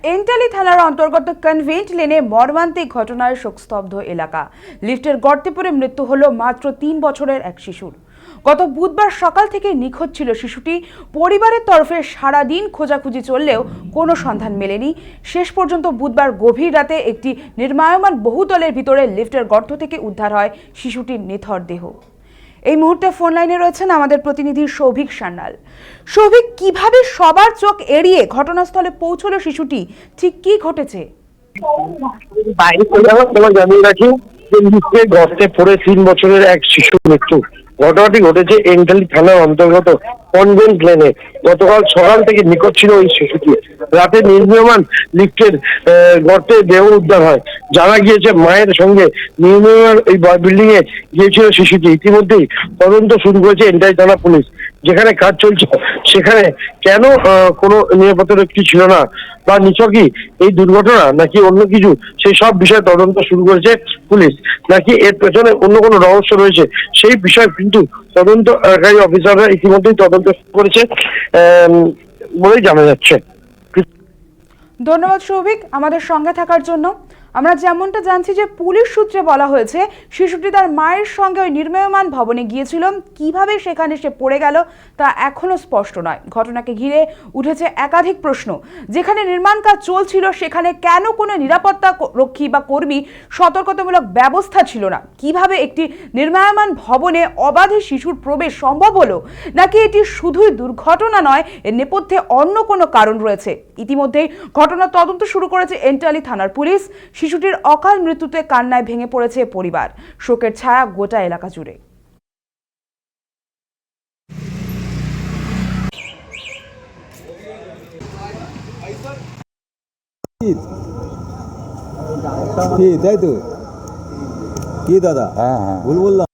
এন্টালি থানার অন্তর্গত কনভেন্ট লেনে মর্মান্তিক ঘটনায় শোকস্তব্ধ এলাকা। লিফটের গর্তে পড়ে মৃত্যু হলো মাত্র 3 বছরের এক শিশুর। গত বুধবার সকাল থেকে নিখোঁজ ছিল শিশুটি। পরিবারের তরফে সারাদিন খোঁজাখুঁজি চললেও কোনো সন্ধান মেলেনি। শেষ পর্যন্ত বুধবার গভীর রাতে একটি নির্মায়মান বহুতলের ভিতরে লিফটের গর্ত থেকে উদ্ধার হয় শিশুটির নিথর দেহ। এই মুহূর্তে ফোন লাইনে রয়েছেন আমাদের প্রতিনিধি সৌভিক সান্যাল। সৌভিক, কিভাবে সবার চোখ এড়িয়ে ঘটনাস্থলে পৌঁছলো শিশুটি, ঠিক কি ঘটেছে? তোমার জানিয়ে রাখি যে লিফটে গর্তে পড়ে 3 বছরের এক শিশুর মৃত্যু। ঘটনাটি ঘটেছে এন্টালি থানার অন্তর্গত কনভেন্ট লেনে। গতকাল সকাল থেকে নিখোঁজ ছিল ওই শিশুটি। রাতে নির্মীয়মান লিফটের গর্তে দেহ উদ্ধার হয়। জানা গিয়েছে মায়ের সঙ্গে নির্মীয়মান ওই বিল্ডিং এ গিয়েছিল শিশুটি। ইতিমধ্যেই তদন্ত শুরু করেছে এন্টালি থানা পুলিশ। যেখানে কাজ চলছে সেখানে কেন কোনো নিরাপত্তারক্ষী ছিল না বা নিছকই এই দুর্ঘটনা নাকি অন্য কিছু, সেই সব বিষয়ে তদন্ত শুরু করেছে পুলিশ। নাকি এর পেছনে অন্য কোনো রহস্য রয়েছে সেই বিষয়ে কিন্তু তদন্তকারী অফিসাররা ইতিমধ্যেই তদন্ত শুরু করেছে বলেই জানা যাচ্ছে। ধন্যবাদ সৌভিক আমাদের সঙ্গে থাকার জন্য। আমরা যেমনটা জানছি যে পুলিশ সূত্রে বলা হয়েছে শিশুটি তার মায়ের সঙ্গে ওই নির্মায়মান ভবনে গিয়েছিল। কিভাবে সেখানে সে পড়ে গেল তা এখনো স্পষ্ট নয়। ঘটনাকে ঘিরে উঠেছে একাধিক প্রশ্ন। যেখানে নির্মাণ কাজ চলছিল সেখানে কেন কোনো নিরাপত্তা রক্ষী বা কর্মী সতর্কতামূলক ব্যবস্থা ছিল না? কিভাবে একটি নির্মায়মান ভবনে অবাধে শিশুর প্রবেশ সম্ভব হলো? নাকি এটি শুধুই দুর্ঘটনা নয়, এর নেপথ্যে অন্য কোনো কারণ রয়েছে? ইতিমধ্যেই ঘটনার তদন্ত শুরু করেছে এন্টালি থানার পুলিশ। শিশুটির অকাল মৃত্যুতে কান্নায় ভেঙে পড়েছে পরিবার। শোকের ছায়া গোটা এলাকা জুড়ে। তাই তো কি দাদা? হ্যাঁ ভুল বললাম।